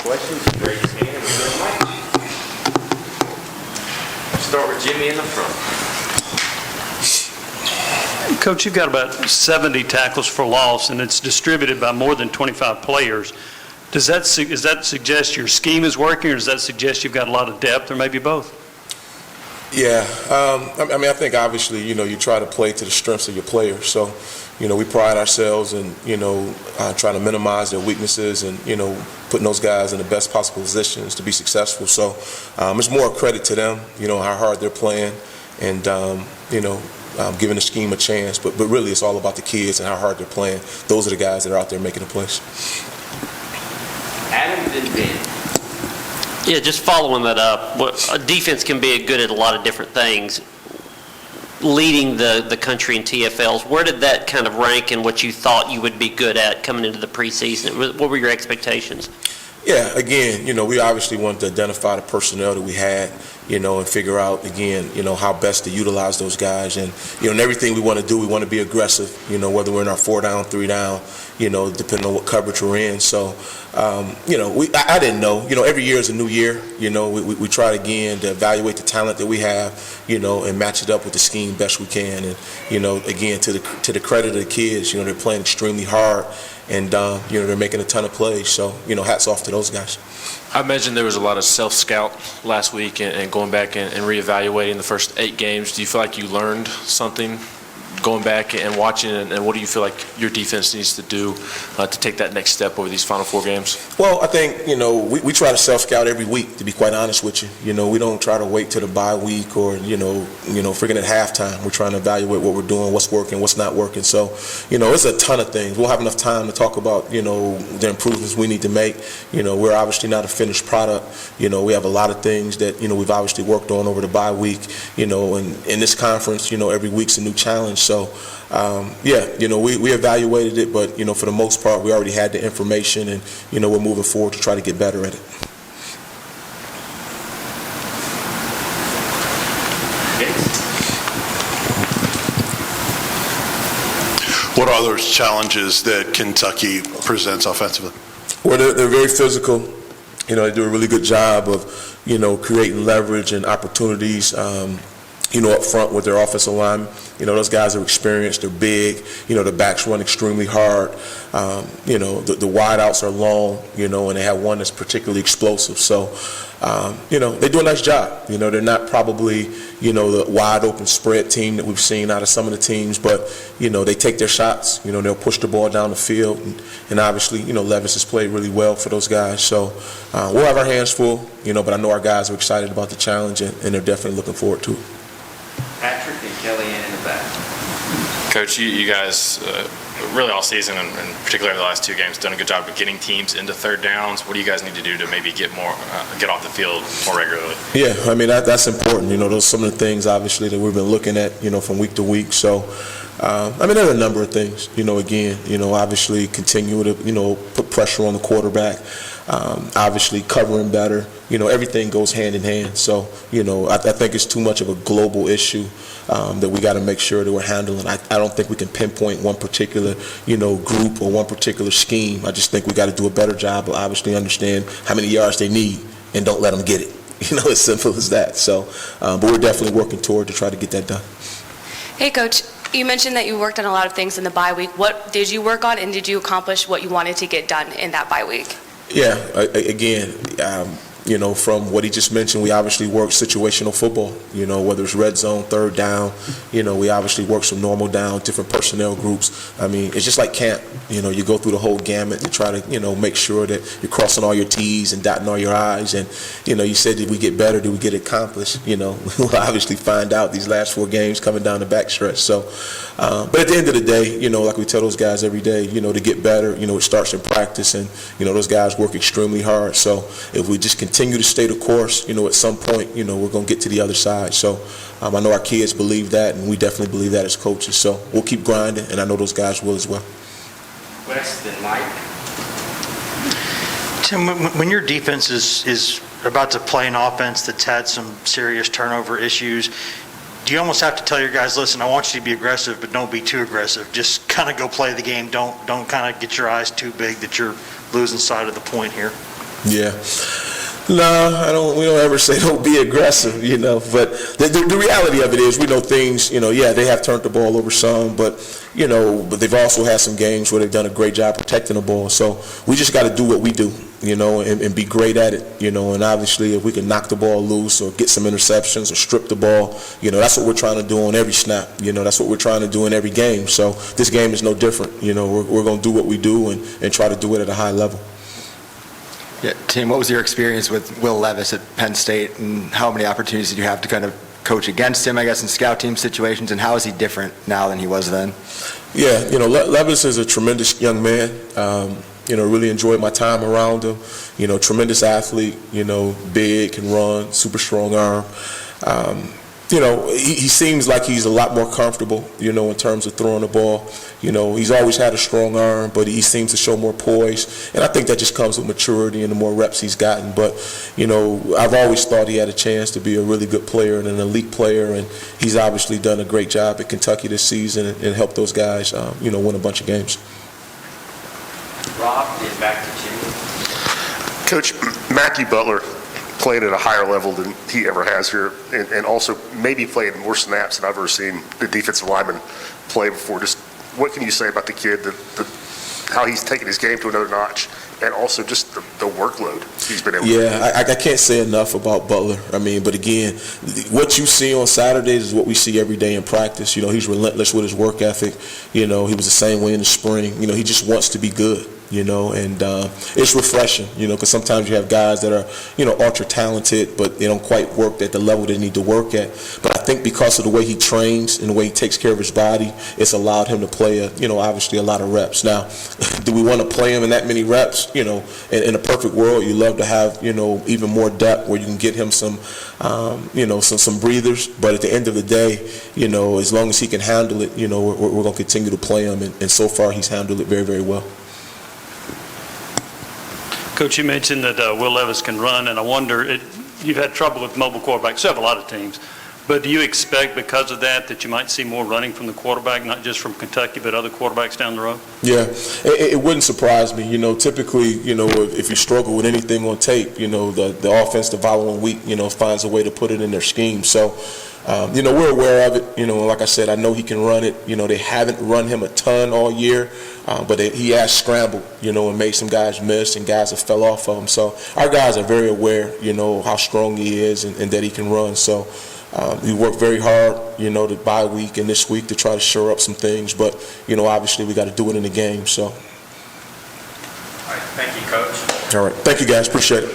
questions, raise your hand and we'll get a mic. Start with Jimmy in the front. Coach, you've got about 70 tackles for loss, and it's distributed by more than 25 players. Does that suggest your scheme is working, or does that suggest you've got a lot of depth, or maybe both? Yeah, I think obviously, you try to play to the strengths of your players. So, we pride ourselves in, trying to minimize their weaknesses and, putting those guys in the best possible positions to be successful. So, it's more credit to them, how hard they're playing and, giving the scheme a chance. But really, it's all about the kids and how hard they're playing. Those are the guys that are out there making the plays. Adam and Ben. Yeah, just following that up, a defense can be good at a lot of different things. Leading the country in TFLs, where did that kind of rank in what you thought you would be good at coming into the preseason? What were your expectations? Yeah, again, we obviously wanted to identify the personnel that we had, and figure out, again, how best to utilize those guys. And, in everything we want to do, we want to be aggressive, whether we're in our 4-down, 3-down, depending on what coverage we're in. So, I didn't know. Every year is a new year. We try again to evaluate the talent that we have, and match it up with the scheme best we can. And, again, to the credit of the kids, they're playing extremely hard. And, they're making a ton of plays. So, hats off to those guys. I imagine there was a lot of self-scout last week and going back and reevaluating the first 8 games. Do you feel like you learned something going back and watching, and what do you feel like your defense needs to do to take that next step over these final 4 games? Well, I think, we try to self-scout every week, to be quite honest with you. We don't try to wait till the bye week or, freaking at halftime. We're trying to evaluate what we're doing, what's working, what's not working. So, it's a ton of things. We'll have enough time to talk about, the improvements we need to make. We're obviously not a finished product. We have a lot of things that, we've obviously worked on over the bye week, and in this conference, every week's a new challenge. So, we evaluated it, but, for the most part, we already had the information, and, we're moving forward to try to get better at it. What are those challenges that Kentucky presents offensively? Well, they're very physical. They do a really good job of, creating leverage and opportunities, up front with their offensive line. Those guys are experienced, they're big, the backs run extremely hard. The wideouts are long, and they have one that's particularly explosive. So, they do a nice job. They're not probably, the wide open spread team that we've seen out of some of the teams, but, they take their shots. They'll push the ball down the field. And obviously, Levis has played really well for those guys. So, we'll have our hands full, but I know our guys are excited about the challenge, and they're definitely looking forward to it. Patrick and Kellyanne in the back. Coach, you guys really all season, and particularly the last 2 games, done a good job of getting teams into 3rd downs. What do you guys need to do to maybe get off the field more regularly? Yeah, that's important. Those are some of the things obviously that we've been looking at, from week to week. So, there are a number of things. Obviously continue to put pressure on the quarterback. Obviously covering better. Everything goes hand in hand. So, I think it's too much of a global issue that we got to make sure that we're handling. I don't think we can pinpoint one particular, group or one particular scheme. I just think we got to do a better job of obviously understand how many yards they need and don't let them get it. As simple as that. So, but we're definitely working toward to try to get that done. Hey, Coach. You mentioned that you worked on a lot of things in the bye week. What did you work on, and did you accomplish what you wanted to get done in that bye week? Yeah, again, from what he just mentioned, we obviously work situational football, whether it's red zone, 3rd down, we obviously work some normal down, different personnel groups. It's just like camp, you go through the whole gamut to try to, make sure that you're crossing all your T's and dotting all your I's. And, you said, did we get better? Did we get accomplished? We'll obviously find out these last 4 games coming down the backstretch. So, but at the end of the day, like we tell those guys every day, to get better, it starts in practice, and, those guys work extremely hard. So if we just continue to stay the course, at some point, we're going to get to the other side. So I know our kids believe that, and we definitely believe that as coaches. So we'll keep grinding, and I know those guys will as well. West and Mike. Tim, when your defense is about to play an offense that's had some serious turnover issues, do you almost have to tell your guys, listen, I want you to be aggressive, but don't be too aggressive. Just kind of go play the game. Don't kind of get your eyes too big that you're losing sight of the point here. Yeah. No, we don't ever say don't be aggressive, but the reality of it is we know things, they have turned the ball over some, but they've also had some games where they've done a great job protecting the ball. So we just got to do what we do, and be great at it, and obviously if we can knock the ball loose or get some interceptions or strip the ball, that's what we're trying to do on every snap. That's what we're trying to do in every game. So this game is no different. We're going to do what we do and try to do it at a high level. Yeah, Tim, what was your experience with Will Levis at Penn State, and how many opportunities did you have to kind of coach against him, I guess, in scout team situations, and how is he different now than he was then? Yeah, Levis is a tremendous young man. Really enjoyed my time around him. Tremendous athlete, big, can run, super strong arm. He seems like he's a lot more comfortable, in terms of throwing the ball. He's always had a strong arm, but he seems to show more poise. And I think that just comes with maturity and the more reps he's gotten. But, I've always thought he had a chance to be a really good player and an elite player. And he's obviously done a great job at Kentucky this season and helped those guys, win a bunch of games. Rob is back to Jimmy. Coach, Mack Butler played at a higher level than he ever has here, and also maybe played more snaps than I've ever seen the defensive lineman play before. Just what can you say about the kid, how he's taken his game to another notch, and also just the workload he's been able to do? Yeah, I can't say enough about Butler. But again, what you see on Saturdays is what we see every day in practice. He's relentless with his work ethic. He was the same way in the spring. He just wants to be good. And it's refreshing, because sometimes you have guys that are, ultra talented, but they don't quite work at the level they need to work at. But I think because of the way he trains and the way he takes care of his body, it's allowed him to play, obviously a lot of reps. Now, do we want to play him in that many reps? In a perfect world, you love to have, even more depth where you can get him some breathers. But at the end of the day, as long as he can handle it, we're going to continue to play him. And so far, he's handled it very, very well. Coach, you mentioned that Will Levis can run, and I wonder, you've had trouble with mobile quarterbacks, so have a lot of teams, but do you expect because of that you might see more running from the quarterback, not just from Kentucky, but other quarterbacks down the road? Yeah, it wouldn't surprise me. Typically, if you struggle with anything on tape, the offense the following week, finds a way to put it in their scheme. So, we're aware of it. Like I said, I know he can run it. They haven't run him a ton all year, but he has scrambled, and made some guys miss and guys have fell off of him. So our guys are very aware, how strong he is and that he can run. So we worked very hard, the bye week and this week to try to shore up some things. But, obviously we got to do it in the game. So. All right, thank you, Coach. All right, thank you guys, appreciate it.